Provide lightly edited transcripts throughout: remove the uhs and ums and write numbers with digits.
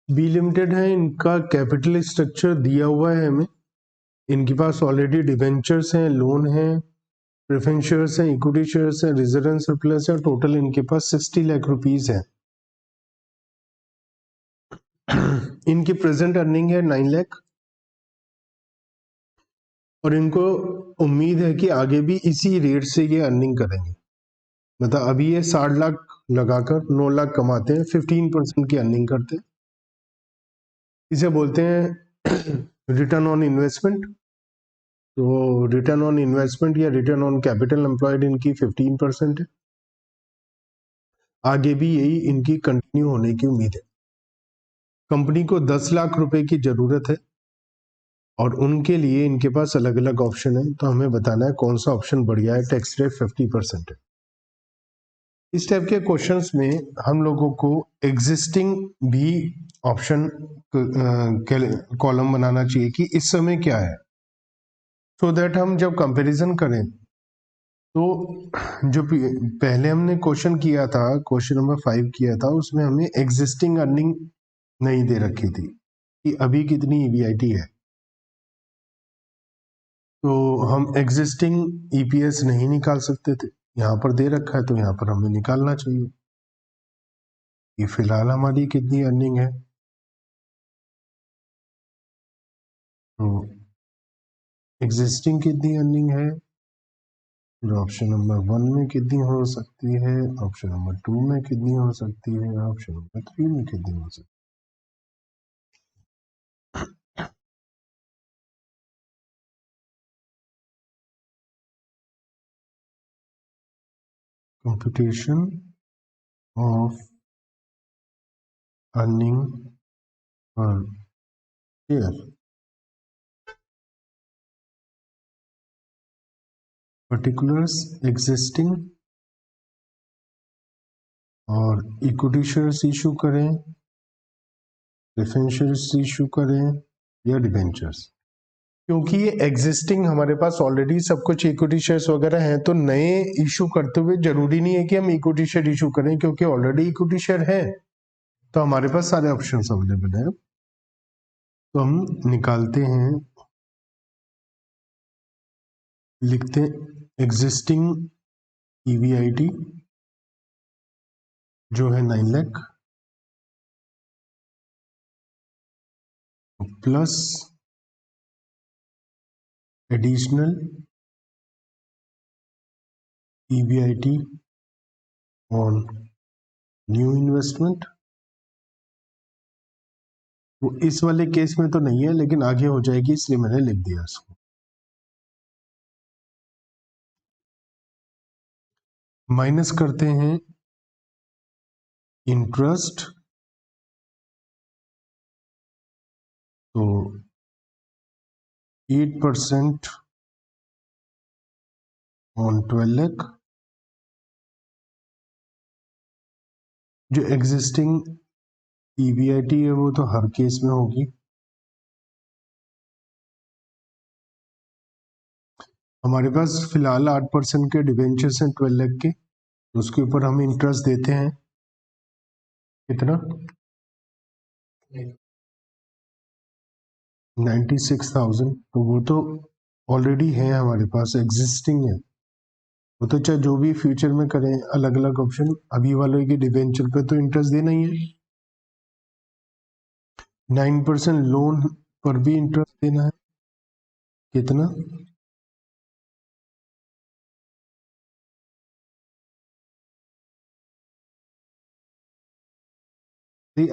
B limited है, इनका capital structure दिया हुआ है हमें, इनके पास ऑलरेडी डिवेंचर्स हैं, लोन है, प्रेफरेंस शेयर्स हैं, इक्विटी शेयर्स हैं, रिजर्व एंड सरप्लस है, टोटल इनके पास 60 लाख रुपीस है। इनकी प्रेजेंट अर्निंग है 9 लाख और इनको उम्मीद है कि आगे भी इसी रेट से ये अर्निंग करेंगे। मतलब अभी ये 60 लाख लगाकर 9 लाख कमाते हैं, 15% की अर्निंग करते हैं। इसे बोलते हैं रिटर्न ऑन इन्वेस्टमेंट। तो रिटर्न ऑन इन्वेस्टमेंट या रिटर्न ऑन कैपिटल एम्प्लॉयड इनकी 15% है। आगे भी यही इनकी कंटिन्यू होने की उम्मीद है। कंपनी को 10 लाख रुपए की जरूरत है और उनके लिए इनके पास अलग अलग ऑप्शन है, तो हमें बताना है कौन सा ऑप्शन बढ़िया है। टैक्स रेट 50% है। इस टाइप के क्वेश्चंस में हम लोगों को एग्जिस्टिंग भी ऑप्शन कॉलम बनाना चाहिए कि इस समय क्या है, सो दैट हम जब कंपैरिजन करें तो जो पहले हमने क्वेश्चन किया था, क्वेश्चन नंबर 5 किया था, उसमें हमें एग्जिस्टिंग अर्निंग नहीं दे रखी थी कि अभी कितनी ईवीआईटी है, तो हम एग्जिस्टिंग ईपीएस नहीं निकाल सकते थे। यहाँ पर दे रखा है तो यहाँ पर हमें निकालना चाहिए कि फिलहाल हमारी कितनी अर्निंग है। तो एग्जिस्टिंग कितनी अर्निंग है, फिर ऑप्शन नंबर 1 में कितनी हो सकती है, ऑप्शन नंबर 2 में कितनी हो सकती है, ऑप्शन नंबर 3 में कितनी हो सकती है। Computation of earning per share, particulars existing और इक्विटी शेयर्स इशू करें, प्रेफरेंस शेयर्स इशू करें या डिबेंचर्स। क्योंकि ये एग्जिस्टिंग हमारे पास ऑलरेडी सब कुछ इक्विटी शेयर्स वगैरह हैं, तो नए इशू करते हुए जरूरी नहीं है कि हम इक्विटी शेयर इशू करें, क्योंकि ऑलरेडी इक्विटी शेयर है तो हमारे पास सारे ऑप्शंस अवेलेबल हैं। तो हम निकालते हैं, लिखते हैं एग्जिस्टिंग ईवीआईटी जो है 9 lakh plus additional EBIT on new investment. वो इस वाले केस में तो नहीं है, लेकिन आगे हो जाएगी इसलिए मैंने लिख दिया इसको। माइनस करते हैं इंटरेस्ट, तो 8% ऑन 12 लाख। जो एग्जिस्टिंग ईवीआईटी है वो तो हर केस में होगी। हमारे पास फिलहाल 8% के डिवेंचर्स हैं 12 लाख के, तो उसके ऊपर हम इंटरेस्ट देते हैं कितना, 96,000। तो वो तो ऑलरेडी है हमारे पास, एग्जिस्टिंग है वो, तो चाहे जो भी फ्यूचर में करें अलग अलग ऑप्शन, अभी वालों की डिवेंचर पे तो इंटरेस्ट देना ही है। 9% लोन पर भी इंटरेस्ट देना है, कितना,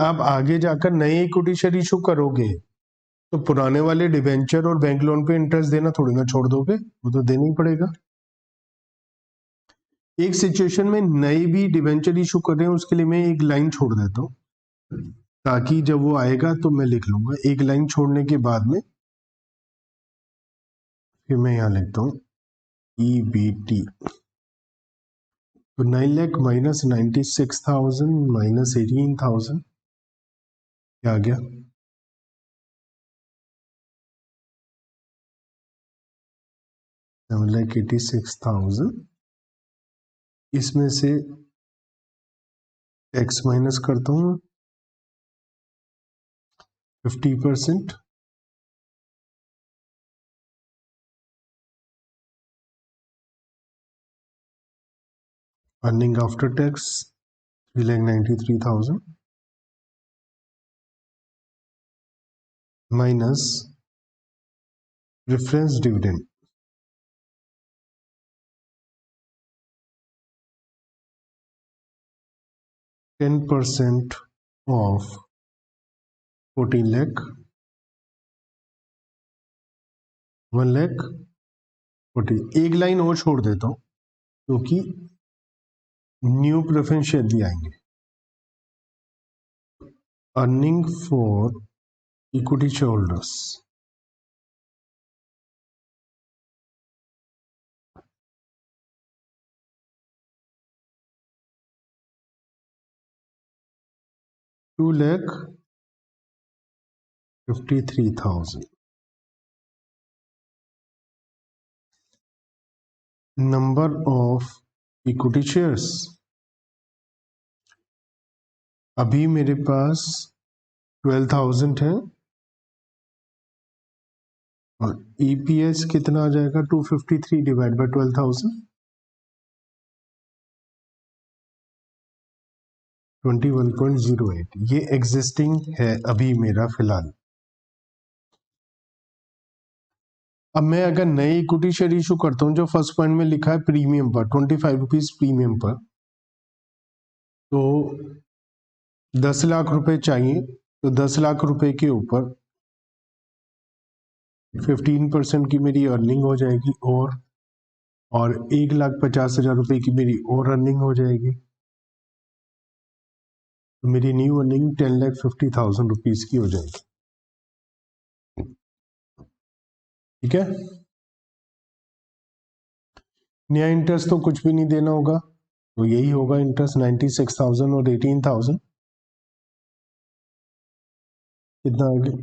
आप आगे जाकर नए इक्विटी शेयर इशू करोगे तो पुराने वाले डिवेंचर और बैंक लोन पे इंटरेस्ट देना थोड़ी ना छोड़ दोगे, वो तो देना ही पड़ेगा। एक सिचुएशन में नए भी डिवेंचर इशू कर रहे हैं, उसके लिए मैं एक लाइन छोड़ देता हूं ताकि जब वो आएगा तो मैं लिख लूंगा। एक लाइन छोड़ने के बाद में फिर मैं यहां लिखता हूं ईबीटी। तो 9 लाख माइनस 96,000 माइनस 18,000 क्या आ गया, 7,86,000। इसमें से टैक्स माइनस करता हूँ, 50%, earning after tax 3,93,000 minus reference dividend 10% of 14 lakh 1 lakh 40। एक लाइन और छोड़ देता हूं क्योंकि न्यू प्रेफरेंस शेयर भी आएंगे। Earning for equity share holders $2,53,000। Number of equity shares, अभी मेरे पास 12,000 है और ईपीएस कितना आ जाएगा 253 डिवाइड बाय 12,000 21.08। ये एग्जिस्टिंग है अभी मेरा फिलहाल। अब मैं अगर नए इक्विटी शेयर इशू करता हूं जो फर्स्ट पॉइंट में लिखा है प्रीमियम पर 25 रुपीज प्रीमियम पर, तो 10 लाख रुपए चाहिए, तो 10 लाख रुपए के ऊपर 15% की मेरी अर्निंग हो जाएगी और 1,50,000 रुपए की मेरी और अर्निंग हो जाएगी, तो मेरी न्यू अर्निंग 10,50,000 रुपीज की हो जाएगी। ठीक है, नया इंटरेस्ट तो कुछ भी नहीं देना होगा, तो यही होगा इंटरेस्ट 96,000 और 18,000 कितना आ गया।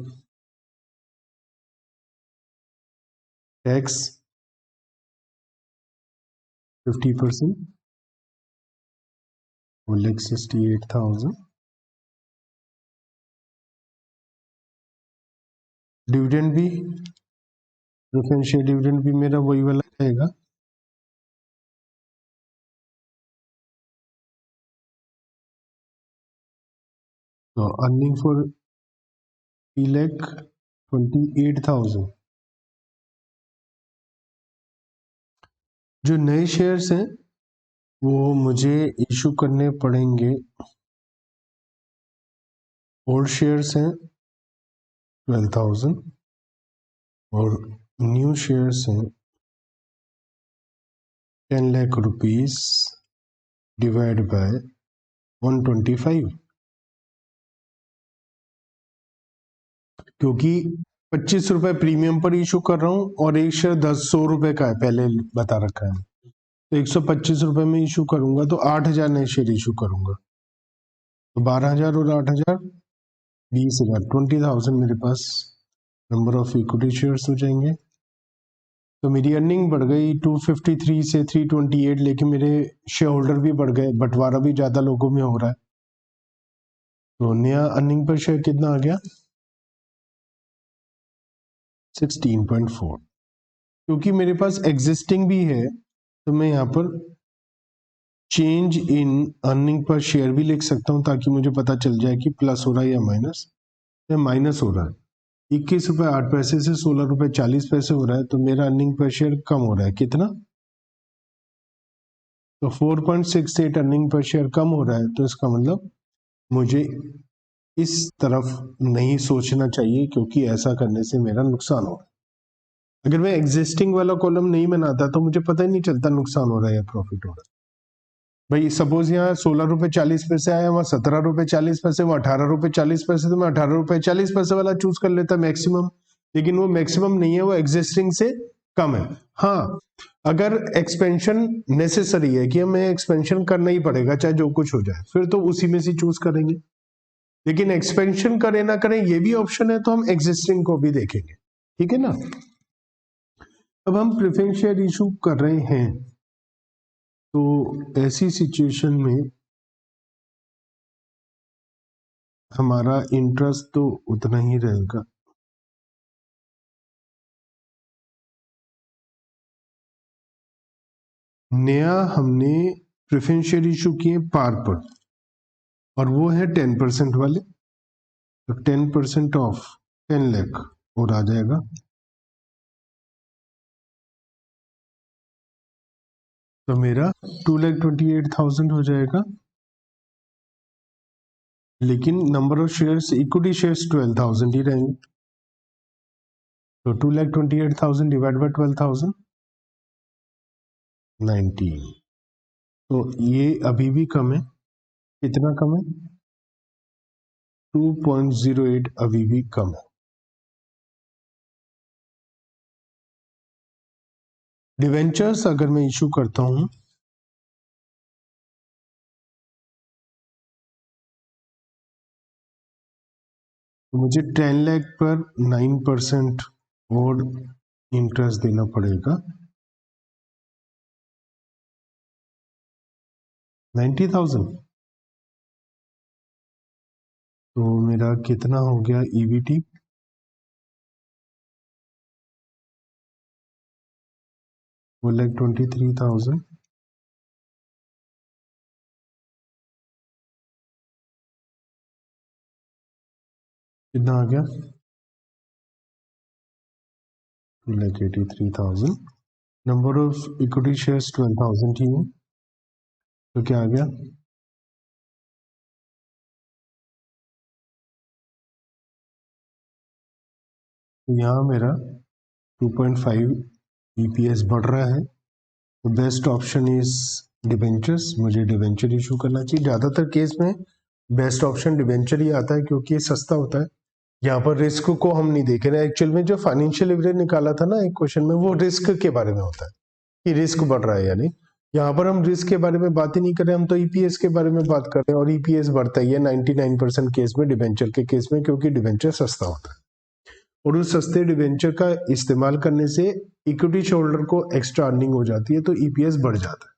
टैक्स 50%, 1,68,000। डिविडेंड भी प्रेफरेंस शेयर डिविडेंड भी मेरा वही वाला रहेगा, तो अर्निंग फॉर 3,28,000। जो नए शेयर्स हैं वो मुझे इशू करने पड़ेंगे, ओल्ड शेयर्स हैं 12,000 और न्यू शेयर्स हैं 10 लाख रुपीज डिवाइड बाय 125, क्योंकि 25 रुपए प्रीमियम पर इशू कर रहा हूं और एक शेयर 100 रुपए का है, पहले बता रखा है, तो 125 रुपए में इशू करूंगा तो 8,000 नए शेयर इशू करूंगा, तो 12,000 और 8,000 20,000, 20,000 मेरे पास नंबर ऑफ इक्विटी शेयर्स हो जाएंगे। तो मेरी अर्निंग बढ़ गई 253 से 328, लेकिन मेरे शेयर होल्डर भी बढ़ गए, बंटवारा भी ज्यादा लोगों में हो रहा है, तो नया अर्निंग पर शेयर कितना आ गया 16.4। क्योंकि मेरे पास एग्जिस्टिंग भी है तो मैं यहाँ पर change in earning per share भी लिख सकता हूँ ताकि मुझे पता चल जाए कि प्लस हो रहा है या माइनस हो रहा है। 21 रुपए 8 पैसे से 16 रुपए 40 पैसे हो रहा है, तो मेरा अर्निंग पर शेयर कम हो रहा है, कितना, तो 4.68 अर्निंग पर शेयर कम हो रहा है, तो इसका मतलब मुझे इस तरफ नहीं सोचना चाहिए क्योंकि ऐसा करने से मेरा नुकसान हो रहा है। अगर मैं एग्जिस्टिंग वाला कॉलम नहीं बनाता तो मुझे पता ही नहीं चलता नुकसान हो रहा है या प्रॉफिट हो रहा है। भाई सपोज यहाँ 16 रुपए 40 पैसे आया, वहां 17 रुपए 40 पैसे, वहां 18 रुपए 40 पैसे, तो मैं 18 रुपए 40 पैसे वाला चूज कर लेता मैक्सिमम, लेकिन वो मैक्सिमम नहीं है, वो एग्जिस्टिंग से कम है। हाँ, अगर एक्सपेंशन नेसेसरी है कि हमें एक्सपेंशन करना ही पड़ेगा चाहे जो कुछ हो जाए, फिर तो उसी में से चूज करेंगे, लेकिन एक्सपेंशन करें ना करें ये भी ऑप्शन है, तो हम एग्जिस्टिंग को भी देखेंगे। ठीक है ना। अब हम प्रेफरेंस शेयर इशू कर रहे हैं, तो ऐसी सिचुएशन में हमारा इंटरेस्ट तो उतना ही रहेगा। नया हमने प्रेफरेंशियल इशू किए पार पर, और वो है 10% वाले, तो 10% ऑफ 10 लाख और आ जाएगा। तो मेरा 2,28,000 हो जाएगा, लेकिन number of shares equity shares 12,000 ही रहेंगे। तो 2,28,000 डिवाइड बाय 12,000 19। तो ये अभी भी कम है। कितना कम है? 2.08 अभी भी कम है। डिवेंचर्स अगर मैं इशू करता हूं तो मुझे 10 लाख पर 9% और इंटरेस्ट देना पड़ेगा। 90,000। तो मेरा कितना हो गया ईवीटी? 1,23,000। कितना आ गया? 2,83,000। नंबर ऑफ इक्विटी शेयर्स 12,000 ही है, तो क्या आ गया? यहाँ मेरा 2.5 EPS बढ़ रहा है। तो बेस्ट ऑप्शन इज डिबेंचर्स। मुझे डिबेंचर इशू करना चाहिए। ज़्यादातर केस में बेस्ट ऑप्शन डिबेंचर ही आता है, क्योंकि ये सस्ता होता है। यहाँ पर रिस्क को हम नहीं देख रहे। एक्चुअल में जो फाइनेंशियल लिवरेज निकाला था ना एक क्वेश्चन में, वो रिस्क के बारे में होता है कि रिस्क बढ़ रहा है या नहीं। यहाँ पर हम रिस्क के बारे में बात ही नहीं कर रहे, हम तो ईपीएस के बारे में बात कर रहे हैं, और ईपीएस बढ़ता ही है 99% केस में डिबेंचर के केस में, क्योंकि डिबेंचर सस्ता होता है। और उस सस्ते डिबेंचर का इस्तेमाल करने से इक्विटी शेयरहोल्डर को एक्स्ट्रा अर्निंग हो जाती है, तो ईपीएस बढ़ जाता है।